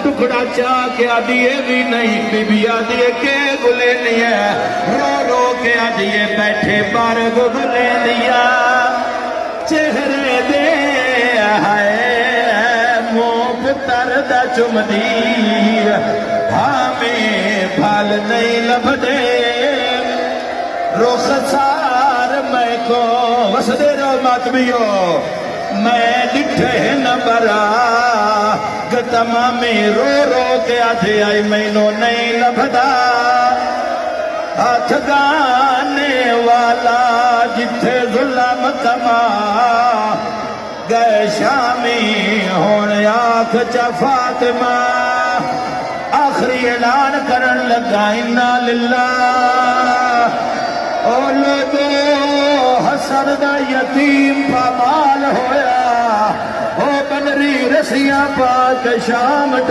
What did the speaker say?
टुकड़ा चाह के आदिए भी नहीं, बीबी आदिए के गुले नहीं है, रो रो के आदिए बैठे बार गुले दिया। चेहरे दे है मुंह पुत्र दा चुमदी, हमें फल नहीं लभदे, रुख सार मैं को वसदे रो मातमियो, मैं डिठे न बरा गतमा में रो रो के आधे आई मैनो नहीं लभदा। हाथ गाने वाला जिथे जुल्म तमा गए शामी होने आँख च फातिमा। आखिरी ऐलान करन लगा इन्ना लिल्लाह। ओ लोगो हसन दा यतीम पामाल होया, ओ बनरी रसियां पा के शाम